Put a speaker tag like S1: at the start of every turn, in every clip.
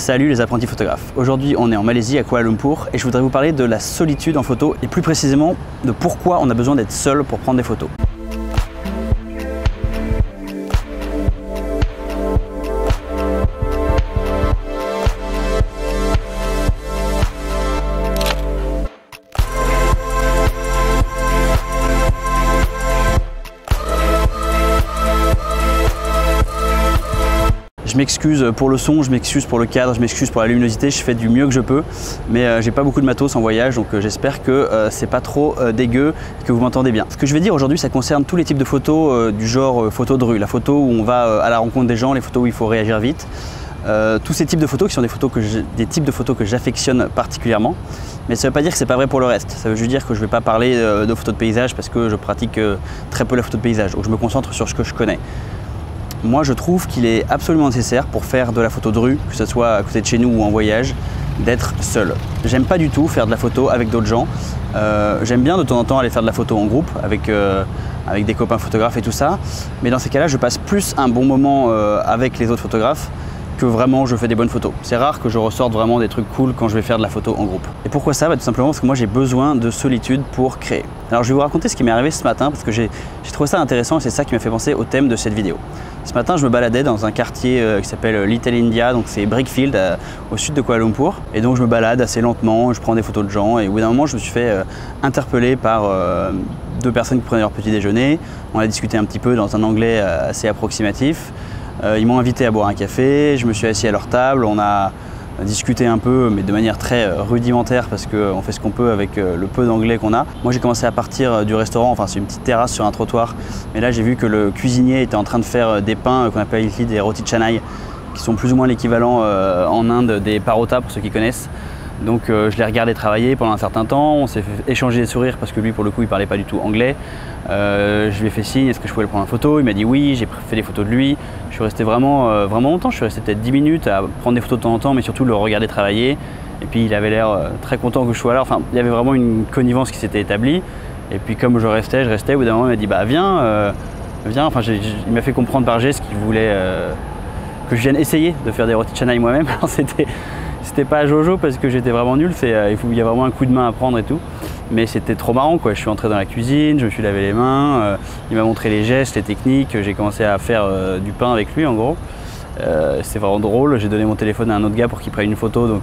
S1: Salut les apprentis photographes. Aujourd'hui on est en Malaisie à Kuala Lumpur et je voudrais vous parler de la solitude en photo et plus précisément de pourquoi on a besoin d'être seul pour prendre des photos. Je m'excuse pour le son, je m'excuse pour le cadre, je m'excuse pour la luminosité, je fais du mieux que je peux, mais j'ai pas beaucoup de matos en voyage, donc j'espère que c'est pas trop dégueu et que vous m'entendez bien. Ce que je vais dire aujourd'hui, ça concerne tous les types de photos du genre photo de rue, la photo où on va à la rencontre des gens, les photos où il faut réagir vite. Tous ces types de photos qui sont des types de photos que j'affectionne particulièrement, mais ça ne veut pas dire que c'est pas vrai pour le reste. Ça veut juste dire que je ne vais pas parler de photos de paysage parce que je pratique très peu la photo de paysage, donc je me concentre sur ce que je connais. Moi, je trouve qu'il est absolument nécessaire pour faire de la photo de rue, que ce soit à côté de chez nous ou en voyage, d'être seul. J'aime pas du tout faire de la photo avec d'autres gens. J'aime bien de temps en temps aller faire de la photo en groupe avec des copains photographes et tout ça. Mais dans ces cas-là, je passe plus un bon moment avec les autres photographes que vraiment je fais des bonnes photos. C'est rare que je ressorte vraiment des trucs cool quand je vais faire de la photo en groupe. Et pourquoi ça? Tout simplement parce que moi j'ai besoin de solitude pour créer. Alors je vais vous raconter ce qui m'est arrivé ce matin parce que j'ai trouvé ça intéressant et c'est ça qui m'a fait penser au thème de cette vidéo. Ce matin je me baladais dans un quartier qui s'appelle Little India, donc c'est Brickfield au sud de Kuala Lumpur. Et donc je me balade assez lentement, je prends des photos de gens et au bout d'un moment je me suis fait interpeller par deux personnes qui prenaient leur petit déjeuner. On a discuté un petit peu dans un anglais assez approximatif. Ils m'ont invité à boire un café, je me suis assis à leur table, on a discuté un peu mais de manière très rudimentaire parce qu'on fait ce qu'on peut avec le peu d'anglais qu'on a. Moi j'ai commencé à partir du restaurant, enfin c'est une petite terrasse sur un trottoir, mais là j'ai vu que le cuisinier était en train de faire des pains qu'on appelle ici des roti canai, qui sont plus ou moins l'équivalent en Inde des parotas pour ceux qui connaissent. Donc je l'ai regardé travailler pendant un certain temps, on s'est échangé des sourires parce que lui pour le coup il parlait pas du tout anglais. Je lui ai fait signe, est-ce que je pouvais le prendre en photo? Il m'a dit oui, j'ai fait des photos de lui. Je suis resté vraiment longtemps, je suis resté peut-être 10 minutes à prendre des photos de temps en temps, mais surtout le regarder travailler. Et puis il avait l'air très content que je sois là, enfin il y avait vraiment une connivence qui s'était établie. Et puis comme je restais, au bout d'un moment il m'a dit bah viens, enfin il m'a fait comprendre par geste qu'il voulait que je vienne essayer de faire des roti canai moi-même. C'était pas Jojo parce que j'étais vraiment nul, il y a vraiment un coup de main à prendre et tout. Mais c'était trop marrant quoi, je suis entré dans la cuisine, je me suis lavé les mains, il m'a montré les gestes, les techniques, j'ai commencé à faire du pain avec lui en gros. C'est vraiment drôle, j'ai donné mon téléphone à un autre gars pour qu'il prenne une photo, donc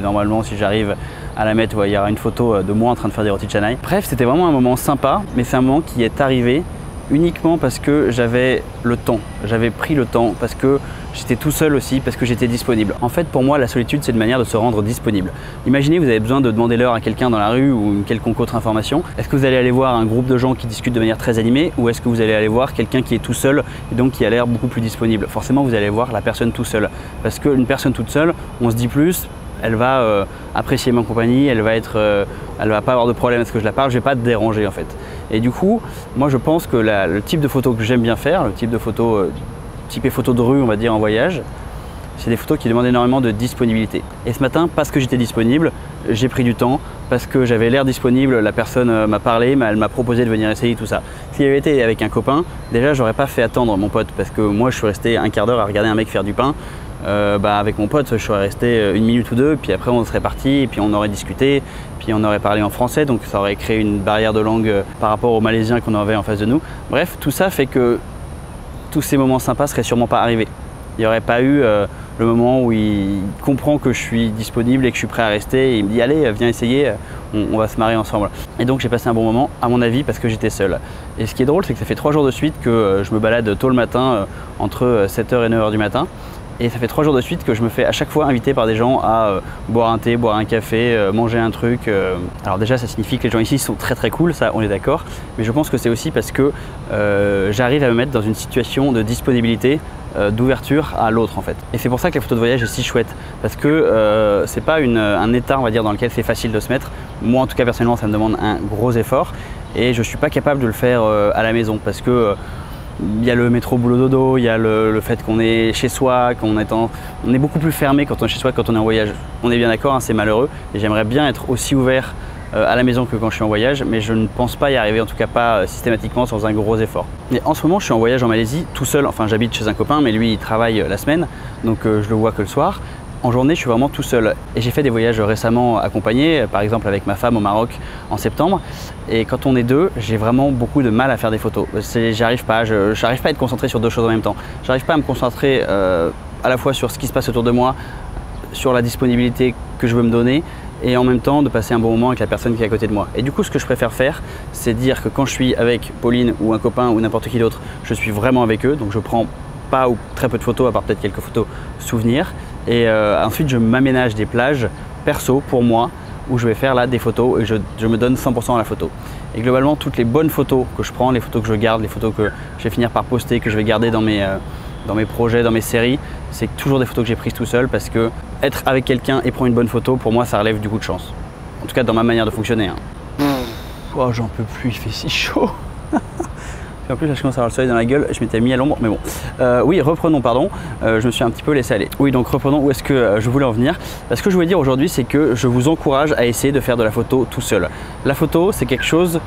S1: normalement si j'arrive à la mettre, il y aura une photo de moi en train de faire des roti canai. Bref, c'était vraiment un moment sympa, mais c'est un moment qui est arrivé uniquement parce que j'avais le temps, j'avais pris le temps, parce que j'étais tout seul aussi, parce que j'étais disponible. En fait, pour moi, la solitude, c'est une manière de se rendre disponible. Imaginez, vous avez besoin de demander l'heure à quelqu'un dans la rue ou une quelconque autre information. Est-ce que vous allez aller voir un groupe de gens qui discutent de manière très animée ou est-ce que vous allez aller voir quelqu'un qui est tout seul et donc qui a l'air beaucoup plus disponible? Forcément, vous allez voir la personne tout seul. Parce qu'une personne toute seule, on se dit plus, elle va apprécier ma compagnie, elle va pas avoir de problème à ce que je la parle, je vais pas te déranger en fait. Et du coup, moi je pense que le type de photo que j'aime bien faire, le type de photo typé photo de rue on va dire en voyage, c'est des photos qui demandent énormément de disponibilité. Et ce matin, parce que j'étais disponible, j'ai pris du temps, parce que j'avais l'air disponible, la personne m'a parlé, elle m'a proposé de venir essayer tout ça. S'il avait été avec un copain, déjà j'aurais pas fait attendre mon pote, parce que moi je suis resté un quart d'heure à regarder un mec faire du pain. Avec mon pote, je serais resté une minute ou deux, puis après on serait parti, et puis on aurait discuté, puis on aurait parlé en français, donc ça aurait créé une barrière de langue par rapport aux Malaisiens qu'on avait en face de nous. Bref, tout ça fait que tous ces moments sympas seraient sûrement pas arrivés. Il n'y aurait pas eu le moment où il comprend que je suis disponible et que je suis prêt à rester, et il me dit allez, viens essayer, on va se marrer ensemble. Et donc j'ai passé un bon moment, à mon avis, parce que j'étais seul. Et ce qui est drôle, c'est que ça fait 3 jours de suite que je me balade tôt le matin, entre 7h et 9h du matin. Et ça fait 3 jours de suite que je me fais à chaque fois inviter par des gens à boire un thé, boire un café, manger un truc. Alors déjà ça signifie que les gens ici sont très très cool, ça on est d'accord. Mais je pense que c'est aussi parce que j'arrive à me mettre dans une situation de disponibilité, d'ouverture à l'autre en fait. Et c'est pour ça que la photo de voyage est si chouette. Parce que c'est pas un état on va dire dans lequel c'est facile de se mettre. Moi en tout cas personnellement ça me demande un gros effort. Et je suis pas capable de le faire à la maison parce que il y a le métro boulot dodo, il y a le fait qu'on est chez soi, on est beaucoup plus fermé quand on est chez soi que quand on est en voyage. On est bien d'accord, hein, c'est malheureux et j'aimerais bien être aussi ouvert à la maison que quand je suis en voyage, mais je ne pense pas y arriver, en tout cas pas systématiquement sans un gros effort. Et en ce moment, je suis en voyage en Malaisie tout seul, enfin j'habite chez un copain, mais lui il travaille la semaine, donc je le vois que le soir. En journée, je suis vraiment tout seul. Et j'ai fait des voyages récemment accompagnés, par exemple avec ma femme au Maroc en septembre. Et quand on est deux, j'ai vraiment beaucoup de mal à faire des photos. J'arrive pas à être concentré sur deux choses en même temps. J'arrive pas à me concentrer à la fois sur ce qui se passe autour de moi, sur la disponibilité que je veux me donner, et en même temps de passer un bon moment avec la personne qui est à côté de moi. Et du coup, ce que je préfère faire, c'est dire que quand je suis avec Pauline ou un copain ou n'importe qui d'autre, je suis vraiment avec eux, donc je prends pas ou très peu de photos, à part peut-être quelques photos souvenirs. Et ensuite, je m'aménage des plages perso pour moi, où je vais faire là des photos et je me donne 100% à la photo. Et globalement, toutes les bonnes photos que je prends, les photos que je garde, les photos que je vais finir par poster, que je vais garder dans mes projets, dans mes séries, c'est toujours des photos que j'ai prises tout seul, parce que être avec quelqu'un et prendre une bonne photo, pour moi, ça relève du coup de chance. En tout cas, dans ma manière de fonctionner. Hein. Oh, j'en peux plus, il fait si chaud. En plus, là, je commence à avoir le soleil dans la gueule, je m'étais mis à l'ombre, mais bon. Oui, reprenons, pardon. Je me suis un petit peu laissé aller. Oui, donc reprenons où est-ce que je voulais en venir. Ce que je voulais dire aujourd'hui, c'est que je vous encourage à essayer de faire de la photo tout seul. La photo, c'est quelque chose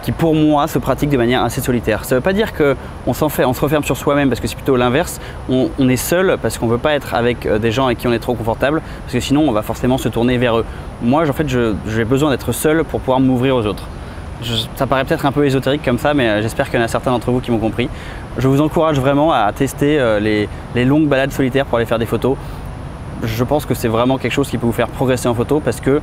S1: qui pour moi se pratique de manière assez solitaire. Ça ne veut pas dire qu'on se referme sur soi-même, parce que c'est plutôt l'inverse. On est seul parce qu'on ne veut pas être avec des gens avec qui on est trop confortable, parce que sinon on va forcément se tourner vers eux. Moi en fait j'ai besoin d'être seul pour pouvoir m'ouvrir aux autres. Ça paraît peut-être un peu ésotérique comme ça, mais j'espère qu'il y en a certains d'entre vous qui m'ont compris. Je vous encourage vraiment à tester les longues balades solitaires pour aller faire des photos. Je pense que c'est vraiment quelque chose qui peut vous faire progresser en photo, parce que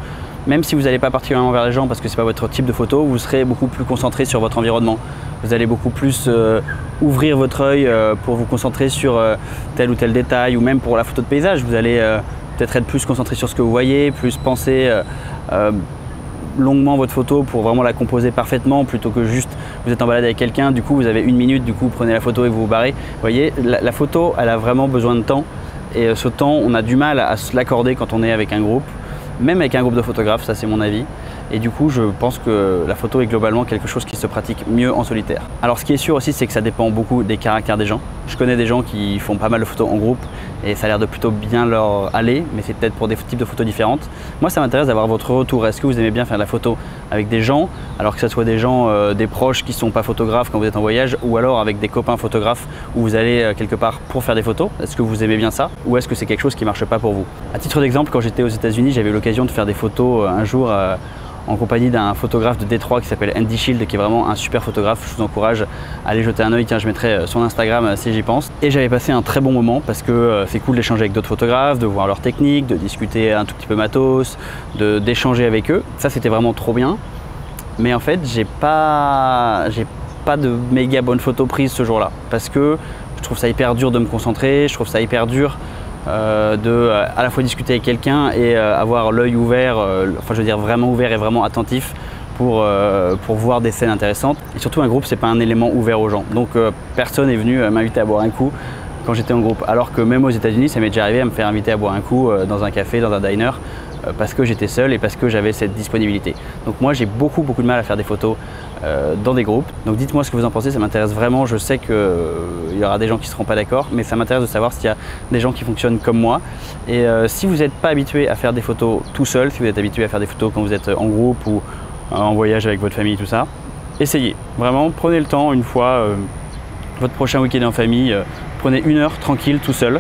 S1: même si vous n'allez pas particulièrement vers les gens parce que ce n'est pas votre type de photo, vous serez beaucoup plus concentré sur votre environnement. Vous allez beaucoup plus ouvrir votre œil pour vous concentrer sur tel ou tel détail, ou même pour la photo de paysage. Vous allez peut-être être plus concentré sur ce que vous voyez, plus penser longuement votre photo pour vraiment la composer parfaitement, plutôt que juste vous êtes en balade avec quelqu'un, du coup vous avez une minute, du coup vous prenez la photo et vous vous barrez. Vous voyez, la photo, elle a vraiment besoin de temps, et ce temps, on a du mal à se l'accorder quand on est avec un groupe. Même avec un groupe de photographes, ça c'est mon avis. Et du coup, je pense que la photo est globalement quelque chose qui se pratique mieux en solitaire. Alors ce qui est sûr aussi, c'est que ça dépend beaucoup des caractères des gens. Je connais des gens qui font pas mal de photos en groupe et ça a l'air de plutôt bien leur aller, mais c'est peut-être pour des types de photos différentes. Moi, ça m'intéresse d'avoir votre retour. Est-ce que vous aimez bien faire de la photo avec des gens, alors que ce soit des gens, des proches qui ne sont pas photographes quand vous êtes en voyage, ou alors avec des copains photographes où vous allez quelque part pour faire des photos? Est-ce que vous aimez bien ça, ou est-ce que c'est quelque chose qui ne marche pas pour vous? À titre d'exemple, quand j'étais aux États-Unis, j'avais eu l'occasion de faire des photos un jour en compagnie d'un photographe de Détroit qui s'appelle Andy Shield, qui est vraiment un super photographe. Je vous encourage à aller jeter un œil. Tiens, je mettrai son Instagram si j'y pense. Et j'avais passé un très bon moment, parce que c'est cool d'échanger avec d'autres photographes, de voir leurs techniques, de discuter un tout petit peu matos, d'échanger avec eux. Ça, c'était vraiment trop bien. Mais en fait, j'ai pas de méga bonne photo prise ce jour-là, parce que je trouve ça hyper dur de me concentrer. Je trouve ça hyper dur à la fois discuter avec quelqu'un et avoir l'œil ouvert, enfin je veux dire vraiment ouvert et vraiment attentif pour voir des scènes intéressantes. Et surtout, un groupe, c'est pas un élément ouvert aux gens. Donc personne n'est venu m'inviter à boire un coup quand j'étais en groupe. Alors que même aux États-Unis, ça m'est déjà arrivé à me faire inviter à boire un coup dans un café, dans un diner, parce que j'étais seul et parce que j'avais cette disponibilité. Donc moi, j'ai beaucoup de mal à faire des photos dans des groupes. Donc dites-moi ce que vous en pensez, ça m'intéresse vraiment. Je sais qu'il y aura des gens qui ne seront pas d'accord, mais ça m'intéresse de savoir s'il y a des gens qui fonctionnent comme moi. Et si vous n'êtes pas habitué à faire des photos tout seul, si vous êtes habitué à faire des photos quand vous êtes en groupe ou en voyage avec votre famille, tout ça, essayez. Vraiment, prenez le temps une fois, votre prochain week-end en famille, prenez 1 heure tranquille tout seul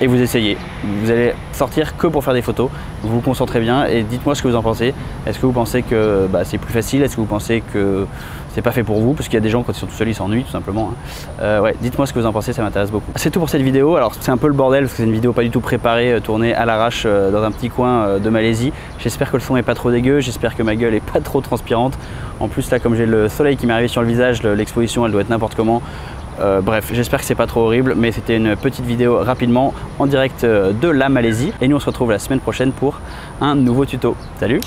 S1: et vous essayez. Vous allez sortir que pour faire des photos, vous vous concentrez bien et dites-moi ce que vous en pensez. Est-ce que vous pensez que c'est plus facile? Est-ce que vous pensez que c'est pas fait pour vous? Parce qu'il y a des gens, quand ils sont tout seuls, ils s'ennuient tout simplement. Ouais, dites-moi ce que vous en pensez, ça m'intéresse beaucoup. C'est tout pour cette vidéo. Alors c'est un peu le bordel parce que c'est une vidéo pas du tout préparée, tournée à l'arrache dans un petit coin de Malaisie. J'espère que le son est pas trop dégueu, j'espère que ma gueule est pas trop transpirante. En plus là, comme j'ai le soleil qui m'est arrivé sur le visage, l'exposition elle doit être n'importe comment. Bref, j'espère que c'est pas trop horrible, mais c'était une petite vidéo rapidement en direct de la Malaisie. Et nous on se retrouve la semaine prochaine pour un nouveau tuto. Salut!